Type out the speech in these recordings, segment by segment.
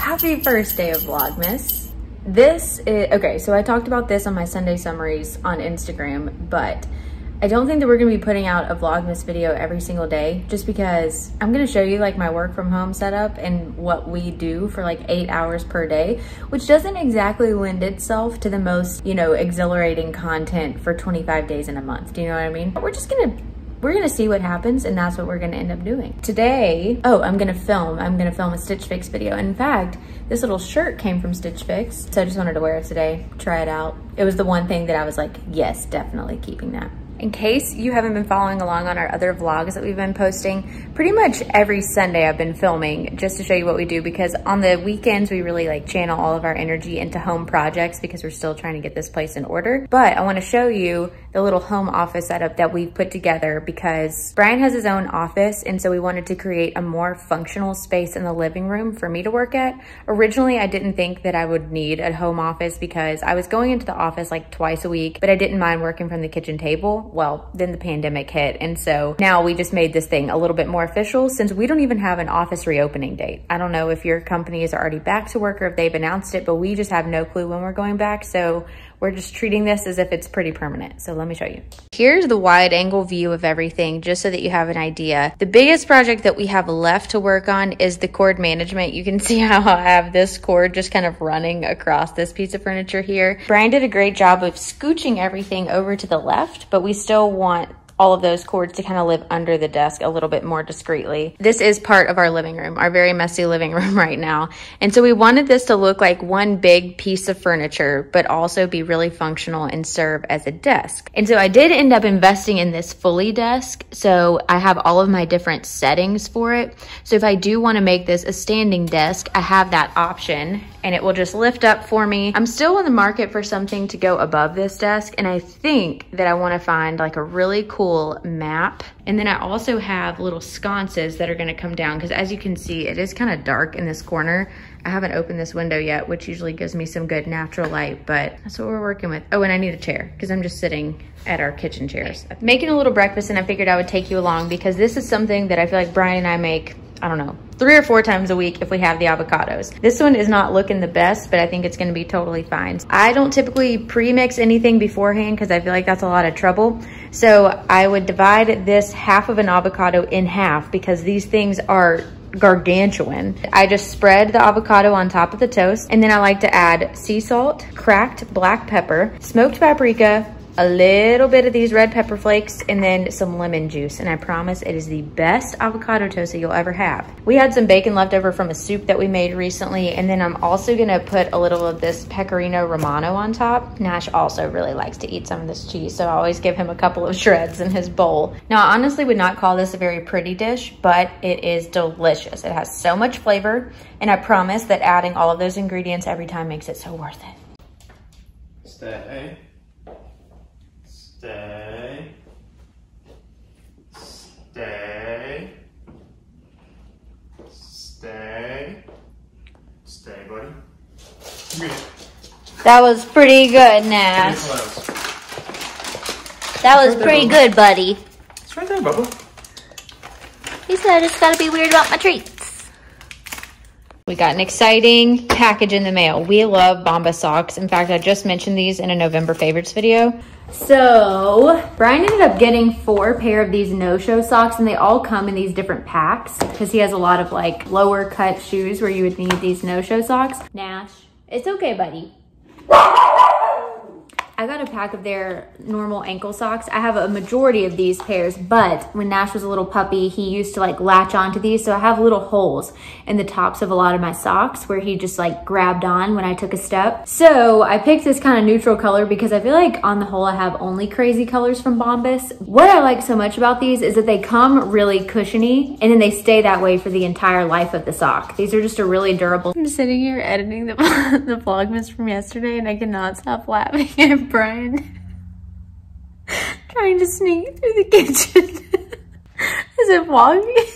Happy first day of Vlogmas. This is, okay, so I talked about this on my Sunday summaries on Instagram, but I don't think that we're gonna be putting out a Vlogmas video every single day, just because I'm gonna show you like my work from home setup and what we do for like 8 hours per day, which doesn't exactly lend itself to the most, you know, exhilarating content for 25 days in a month. Do you know what I mean? We're gonna see what happens, and that's what we're gonna end up doing. Today, I'm gonna film a Stitch Fix video. And in fact, this little shirt came from Stitch Fix, so I just wanted to wear it today, try it out. It was the one thing that I was like, yes, definitely keeping that. In case you haven't been following along on our other vlogs that we've been posting, pretty much every Sunday I've been filming just to show you what we do, because on the weekends we really like channel all of our energy into home projects because we're still trying to get this place in order. But I want to show you the little home office setup that we've put together, because Bryan has his own office, and so we wanted to create a more functional space in the living room for me to work at. Originally, I didn't think that I would need a home office because I was going into the office like twice a week, but I didn't mind working from the kitchen table. Well, then the pandemic hit, and so now we just made this thing a little bit more official, since we don't even have an office reopening date. I don't know if your company is already back to work or if they've announced it, but we just have no clue when we're going back, so we're just treating this as if it's pretty permanent. So let me show you. Here's the wide angle view of everything, just so that you have an idea. The biggest project that we have left to work on is the cord management. You can see how I have this cord just kind of running across this piece of furniture here. Bryan did a great job of scooching everything over to the left, but we still want all of those cords to kind of live under the desk a little bit more discreetly. This is part of our living room, our very messy living room right now. And so we wanted this to look like one big piece of furniture, but also be really functional and serve as a desk. And so I did end up investing in this fully desk. So I have all of my different settings for it. So if I do want to make this a standing desk, I have that option, and it will just lift up for me. I'm still in the market for something to go above this desk, and I think that I want to find like a really cool map. And then I also have little sconces that are going to come down, because as you can see, it is kind of dark in this corner. I haven't opened this window yet, which usually gives me some good natural light, but that's what we're working with. Oh, and I need a chair because I'm just sitting at our kitchen chairs. Making a little breakfast, and I figured I would take you along because this is something that I feel like Bryan and I make, I don't know, 3 or 4 times a week if we have the avocados. This one is not looking the best, but I think it's gonna be totally fine. I don't typically pre-mix anything beforehand because I feel like that's a lot of trouble. So I would divide this half of an avocado in half, because these things are gargantuan. I just spread the avocado on top of the toast, and then I like to add sea salt, cracked black pepper, smoked paprika, a little bit of these red pepper flakes, and then some lemon juice. And I promise it is the best avocado toast that you'll ever have. We had some bacon left over from a soup that we made recently, and then I'm also gonna put a little of this pecorino romano on top. Nash also really likes to eat some of this cheese, so I always give him a couple of shreds in his bowl. Now, I honestly would not call this a very pretty dish, but it is delicious. It has so much flavor, and I promise that adding all of those ingredients every time makes it so worth it. Stay. Stay. Stay. Stay. Stay, buddy. Come here. That was pretty good, Nash. That was pretty good, buddy. It's right there, Bubba. He said I just gotta be weird about my treats. We got an exciting package in the mail. We love Bombas socks. In fact, I just mentioned these in a November favorites video. So Bryan ended up getting 4 pair of these no-show socks, and they all come in these different packs because he has a lot of like lower cut shoes where you would need these no-show socks. Nash, it's okay, buddy. I got a pack of their normal ankle socks. I have a majority of these pairs, but when Nash was a little puppy, he used to like latch onto these. So I have little holes in the tops of a lot of my socks where he just like grabbed on when I took a step. So I picked this kind of neutral color because I feel like on the whole, I have only crazy colors from Bombas. What I like so much about these is that they come really cushiony, and then they stay that way for the entire life of the sock. These are just a really durable. I'm sitting here editing the Vlogmas from yesterday, and I cannot stop laughing at Bryan trying to sneak through the kitchen as if walking.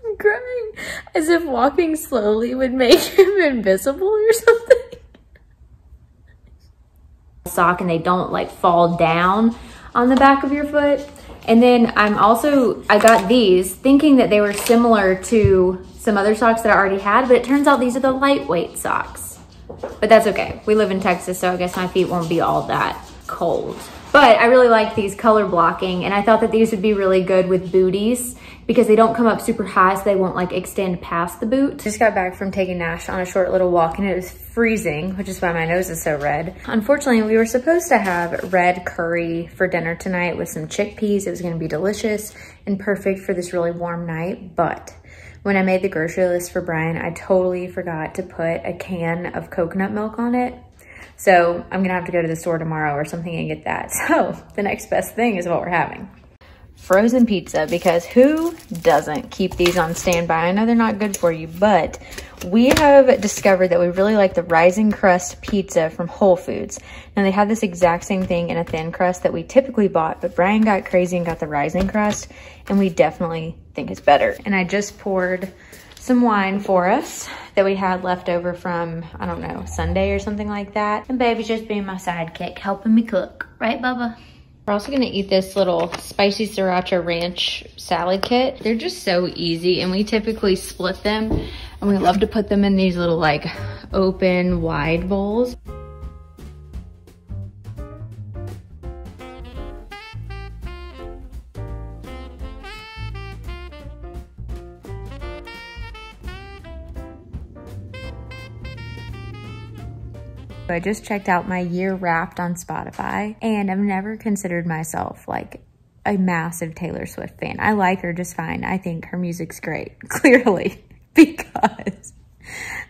I'm crying. As if walking slowly would make him invisible or something. Sock, and they don't like fall down on the back of your foot. And then I got these thinking that they were similar to some other socks that I already had, but it turns out these are the lightweight socks. But that's okay. We live in Texas, so I guess my feet won't be all that cold. But I really like these color blocking, and I thought that these would be really good with booties because they don't come up super high, so they won't like extend past the boot. Just got back from taking Nash on a short little walk, and it was freezing, which is why my nose is so red. Unfortunately, we were supposed to have red curry for dinner tonight with some chickpeas. It was gonna be delicious and perfect for this really warm night, but when I made the grocery list for Bryan, I totally forgot to put a can of coconut milk on it. So I'm gonna have to go to the store tomorrow or something and get that. So the next best thing is what we're having. Frozen pizza, because who doesn't keep these on standby? I know they're not good for you, but we have discovered that we really like the rising crust pizza from Whole Foods. Now they have this exact same thing in a thin crust that we typically bought, but Bryan got crazy and got the rising crust, and we definitely think it's better. And I just poured some wine for us that we had left over from, I don't know, Sunday or something like that. And baby's just being my sidekick, helping me cook. Right, Bubba? We're also gonna eat this little spicy sriracha ranch salad kit. They're just so easy, and we typically split them, and we love to put them in these little like open, wide bowls. I just checked out my year wrapped on Spotify, and I've never considered myself like a massive Taylor Swift fan. I like her just fine. I think her music's great, clearly, because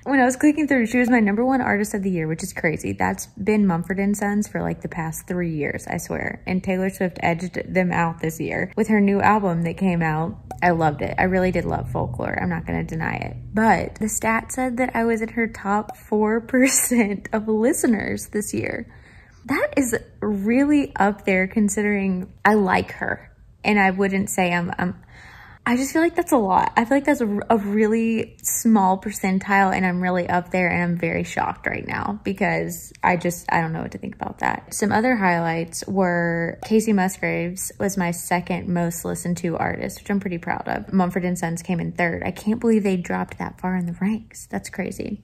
when I was clicking through, she was my #1 artist of the year, which is crazy. That's been Mumford & Sons for like the past 3 years, I swear. And Taylor Swift edged them out this year with her new album that came out. I loved it. I really did love Folklore. I'm not gonna deny it. But the stat said that I was in her top 4% of listeners this year. That is really up there considering I like her. And I wouldn't say I just feel like that's a lot. I feel like that's a really small percentile, and I'm really up there, and I'm very shocked right now because I don't know what to think about that. Some other highlights were Casey Musgraves was my second most listened to artist, which I'm pretty proud of. Mumford & Sons came in 3rd. I can't believe they dropped that far in the ranks. That's crazy.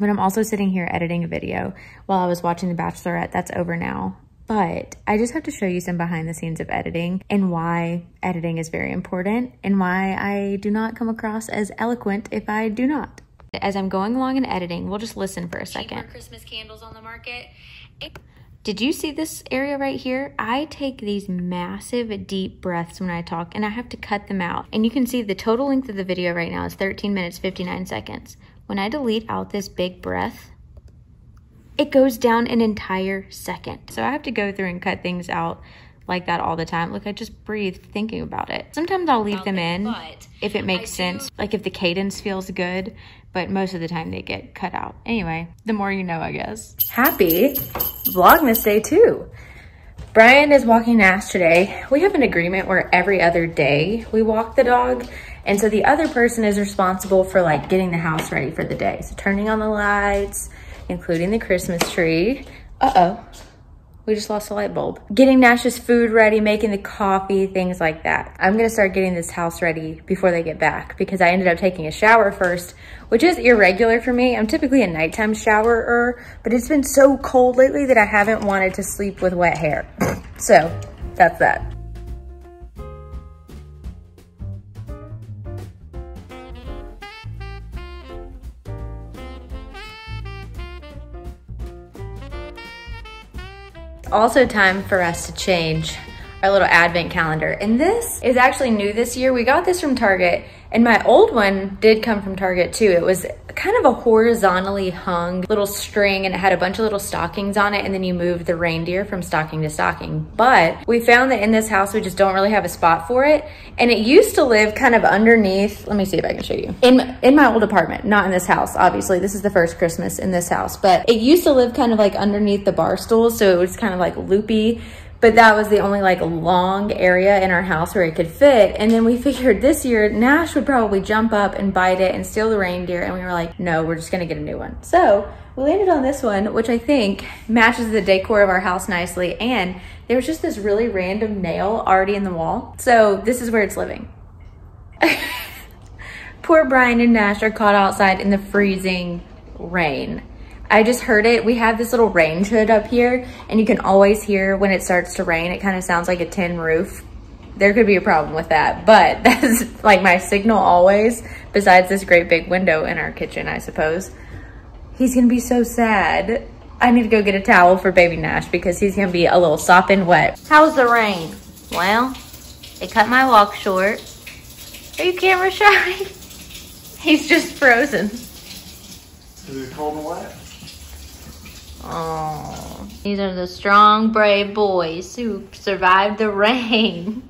But I'm also sitting here editing a video while I was watching The Bachelorette. That's over now. But I just have to show you some behind the scenes of editing and why editing is very important and why I do not come across as eloquent if I do not. As I'm going along in editing, we'll just listen for a second. Cheaper Christmas candles on the market. Did you see this area right here? I take these massive deep breaths when I talk, and I have to cut them out. And you can see the total length of the video right now is 13 minutes, 59 seconds. When I delete out this big breath, it goes down an entire second. So I have to go through and cut things out like that all the time. Look, I just breathe thinking about it. Sometimes I'll leave them in if it makes sense, like if the cadence feels good, but most of the time they get cut out. Anyway, the more you know, I guess. Happy Vlogmas Day 2. Bryan is walking Nash today. We have an agreement where every other day we walk the dog. And so the other person is responsible for like getting the house ready for the day. So turning on the lights, including the Christmas tree. Uh-oh, we just lost a light bulb. Getting Nash's food ready, making the coffee, things like that. I'm gonna start getting this house ready before they get back because I ended up taking a shower first, which is irregular for me. I'm typically a nighttime showerer, but it's been so cold lately that I haven't wanted to sleep with wet hair. So that's that. Also time for us to change our little advent calendar. And this is actually new this year. We got this from Target, and my old one did come from Target too. It was kind of a horizontally hung little string, and it had a bunch of little stockings on it, and then you move the reindeer from stocking to stocking. But we found that in this house, we just don't really have a spot for it. And it used to live kind of underneath, let me see if I can show you. In my old apartment, not in this house, obviously. This is the first Christmas in this house, but it used to live kind of like underneath the bar stools, so it was kind of like loopy. But that was the only like long area in our house where it could fit. And then we figured this year, Nash would probably jump up and bite it and steal the reindeer. And we were like, no, we're just gonna get a new one. So we landed on this one, which I think matches the decor of our house nicely. And there was just this really random nail already in the wall. So this is where it's living. Poor Bryan and Nash are caught outside in the freezing rain. I just heard it. We have this little rain hood up here, and you can always hear when it starts to rain. It kind of sounds like a tin roof. There could be a problem with that, but that's like my signal always, besides this great big window in our kitchen, I suppose. He's gonna be so sad. I need to go get a towel for Baby Nash because he's gonna be a little sopping wet. How's the rain? Well, it cut my walk short. Are you camera shy? He's just frozen. Is it cold and wet? Oh, these are the strong, brave boys who survived the rain.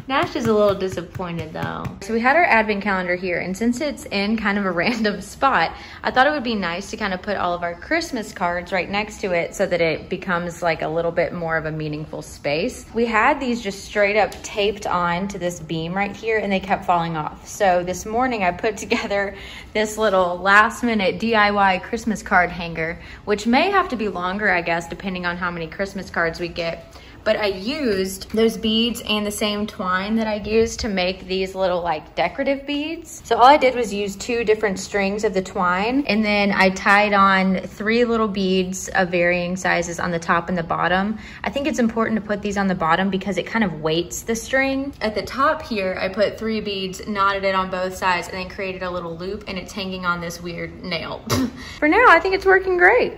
Nash is a little disappointed though. So we had our advent calendar here, and since it's in kind of a random spot, I thought it would be nice to kind of put all of our Christmas cards right next to it so that it becomes like a little bit more of a meaningful space. We had these just straight up taped on to this beam right here, and they kept falling off. So this morning I put together this little last minute DIY Christmas card hanger, which may have to be longer, I guess, depending on how many Christmas cards we get. But I used those beads and the same twine that I used to make these little like decorative beads. So all I did was use 2 different strings of the twine, and then I tied on 3 little beads of varying sizes on the top and the bottom. I think it's important to put these on the bottom because it kind of weights the string. At the top here, I put 3 beads, knotted it on both sides, and then created a little loop, and it's hanging on this weird nail. For now, I think it's working great.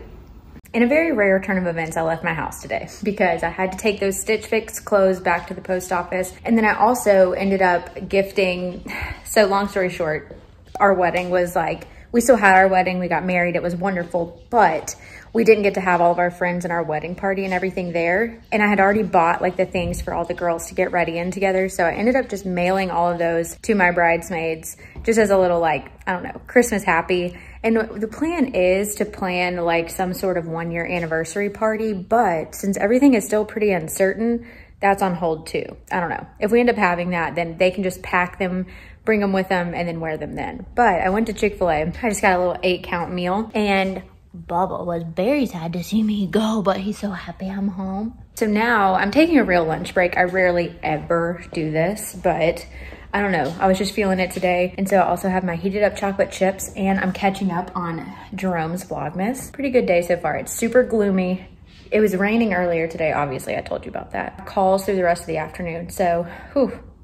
In a very rare turn of events, I left my house today because I had to take those Stitch Fix clothes back to the post office. And then I also ended up gifting, so long story short, our wedding was like, we still had our wedding, we got married, it was wonderful, but we didn't get to have all of our friends in our wedding party and everything there. And I had already bought like the things for all the girls to get ready in together. So I ended up just mailing all of those to my bridesmaids just as a little like, I don't know, Christmas happy. And the plan is to plan like some sort of 1-year anniversary party, but since everything is still pretty uncertain, that's on hold too. I don't know. If we end up having that, then they can just pack them, bring them with them, and then wear them then. But I went to Chick-fil-A. I just got a little 8-count meal, and Bubba was very sad to see me go, but he's so happy I'm home. So now I'm taking a real lunch break. I rarely ever do this, but I don't know, I was just feeling it today. And so I also have my heated up chocolate chips, and I'm catching up on Jerome's Vlogmas. Pretty good day so far. It's super gloomy. It was raining earlier today, obviously, I told you about that. Calls through the rest of the afternoon. So,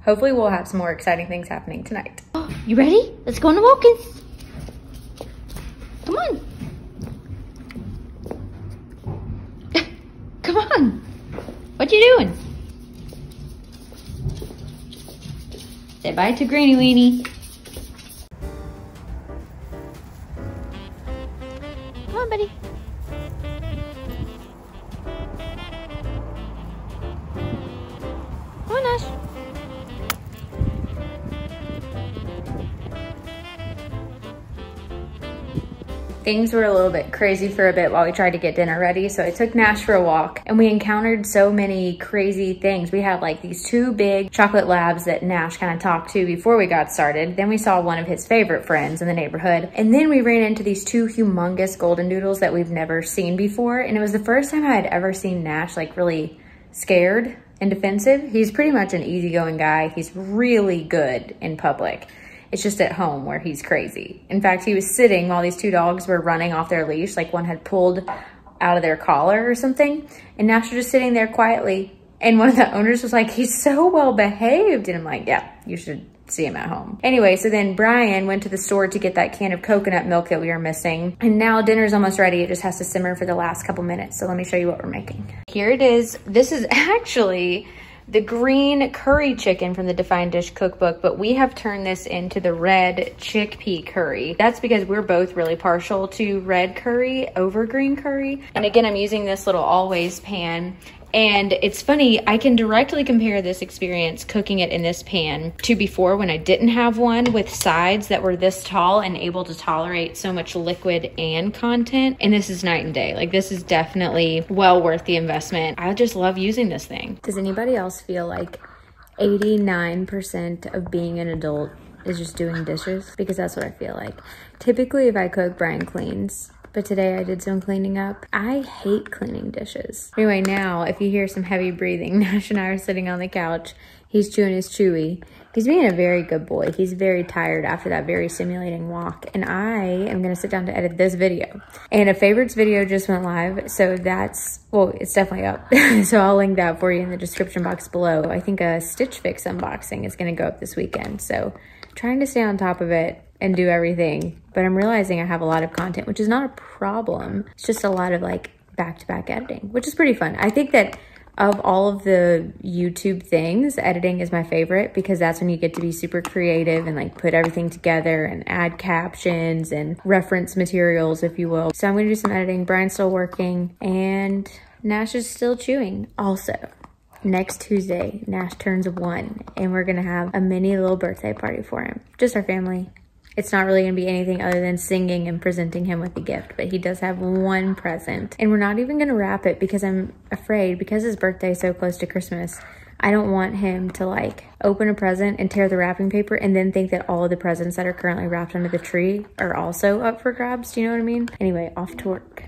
hopefully we'll have some more exciting things happening tonight. You ready? Let's go on the Wilkins. Come on. Come on. What you doing? Say bye to Granny Weenie. Come on, buddy. Come on, Nash. Things were a little bit crazy for a bit while we tried to get dinner ready. So I took Nash for a walk, and we encountered so many crazy things. We had like these 2 big chocolate labs that Nash kind of talked to before we got started. Then we saw one of his favorite friends in the neighborhood. And then we ran into these 2 humongous golden doodles that we've never seen before. And it was the first time I had ever seen Nash like really scared and defensive. He's pretty much an easygoing guy. He's really good in public. It's just at home where he's crazy. In fact, he was sitting while these 2 dogs were running off their leash, like one had pulled out of their collar or something. And Nash was just sitting there quietly. And one of the owners was like, he's so well behaved. And I'm like, yeah, you should see him at home. Anyway, so then Bryan went to the store to get that can of coconut milk that we were missing. And now dinner's almost ready. It just has to simmer for the last couple minutes. So let me show you what we're making. Here it is. This is actually the green curry chicken from the Defined Dish cookbook, but we have turned this into the red chickpea curry. That's because we're both really partial to red curry over green curry. And again, I'm using this little always pan. And it's funny, I can directly compare this experience cooking it in this pan to before when I didn't have one with sides that were this tall and able to tolerate so much liquid and content. And this is night and day. Like, this is definitely well worth the investment. I just love using this thing. Does anybody else feel like 89% of being an adult is just doing dishes? Because that's what I feel like. Typically, if I cook, Bryan cleans. but today I did some cleaning up. I hate cleaning dishes. Anyway, now if you hear some heavy breathing, Nash and I are sitting on the couch. He's chewing his chewy. He's being a very good boy. He's very tired after that very stimulating walk. And I am gonna sit down to edit this video. And a favorites video just went live. So that's, well, it's definitely up. So I'll link that for you in the description box below. I think a Stitch Fix unboxing is gonna go up this weekend. So trying to stay on top of it and do everything. But I'm realizing I have a lot of content, which is not a problem. It's just a lot of like back-to-back editing, which is pretty fun. I think that of all of the YouTube things, editing is my favorite because that's when you get to be super creative and like put everything together and add captions and reference materials, if you will. So I'm gonna do some editing. Bryan's still working and Nash is still chewing. Also, next Tuesday, Nash turns 1 and we're gonna have a mini little birthday party for him. Just our family. It's not really gonna be anything other than singing and presenting him with a gift, but he does have 1 present. And we're not even gonna wrap it because I'm afraid, because his birthday is so close to Christmas, I don't want him to like open a present and tear the wrapping paper and then think that all of the presents that are currently wrapped under the tree are also up for grabs. Do you know what I mean? Anyway, off to work.